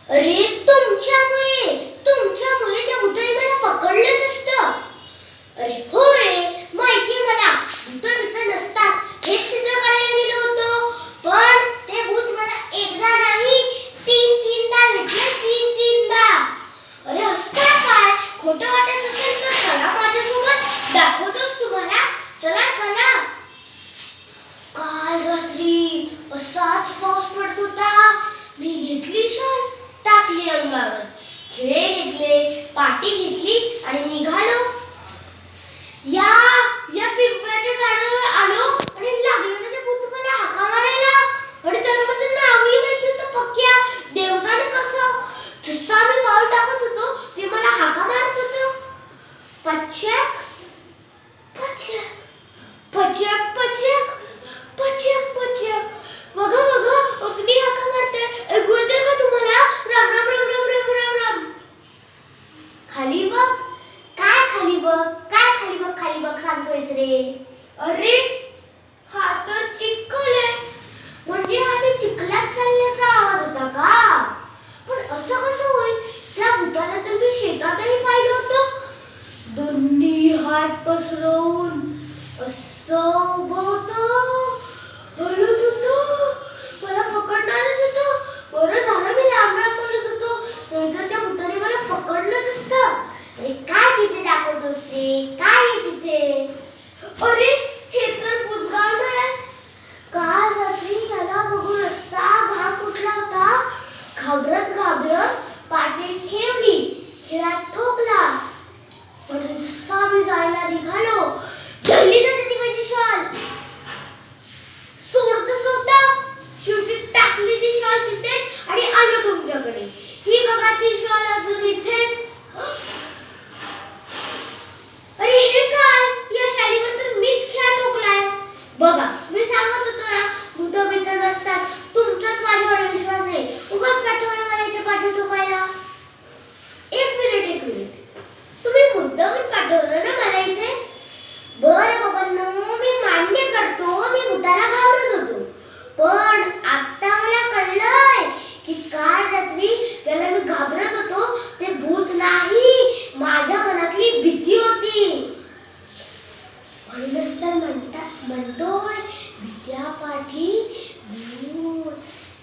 अरे तुमच्यामुळे तुमच्यामुळे त्या भूताने मला पकडलंच असतं. अरे हो रे, माहितीये मला भूत नसतात हेच सिद्ध करायला गेलो होतो. पण ते भूत मला एकदा नाही तीनदा भेटले, तीनदा. अरे असता काय, खोटं वाटत असेल तर चला माझ्यासोबत, दाखवतोस तुम्हाला. चला चला. काल रात्री असाच पाऊस पडत होता. मी घेतली शॉल, टाकली अंगावर, खिळे घेतले, पाटी घेतली आणि निघालो. या या पिंपळाच्या झाडावर आलो आणि लागलं ना ते भूत मला हाका मारायला. आणि त्याला माझं नावही माहिती होतं पक्क्या. देव जाणे कसं. जसं मी पाऊल टाकत होतो ते मला हाका मारत होतं. पचक पचक पचक पचक पचक पचक. बघा बघा अगदी हाका मारते. ऐकू येते का तुम्हाला? राम राम राम राम राम राम राम. खाली बघ. काय खाली बघ? काय खाली बघ? खाली बघ सांगतोयस रे. अरे हा तर चिखल आहे. म्हणजे हा मी चिखलात चालल्याचा आवाज होता का? पण असं कसं होईल? त्या भूताला तर मी शेतातही पाहिलं होतं. दोन्ही हात पसरवून असं उभं होतं, हलत होतं, मला पकडणारच होतं. बरं झालं मी राम राम बोलत होतो, नाहीतर त्या भूताने मला पकडलंच असतं. अरे काय तिथे दाखवतोस रे? काय आहे तिथे? अरे हे तर बुजगाव आहे. काल रात्री याला बघून असा घाम फुटला होता. घाबरत घाबरत पाठी ठेवली, खिळ्यात ठोकला. पण जसा मी जायला निघालो, धरली ना त्याची माझी शॉल. सोडतच नव्हता. शेवटी टाकली ती शॉल तिथेच आणि आलो तुमच्याकडे. ही बघा ती शॉल अजून इथेच. अरे हे काय? या शालीवर तर मीच खिळा ठोकलाय. बघा मी सांगत होतो ना भूत नसतात. तुमचाच माझ्यावर विश्वास नाही. उगाच पाठवलं मला इथे पाठी ठोकायला. एक मिनिट तुम्ही मुद्दामून पाठवलं ना मला इथे?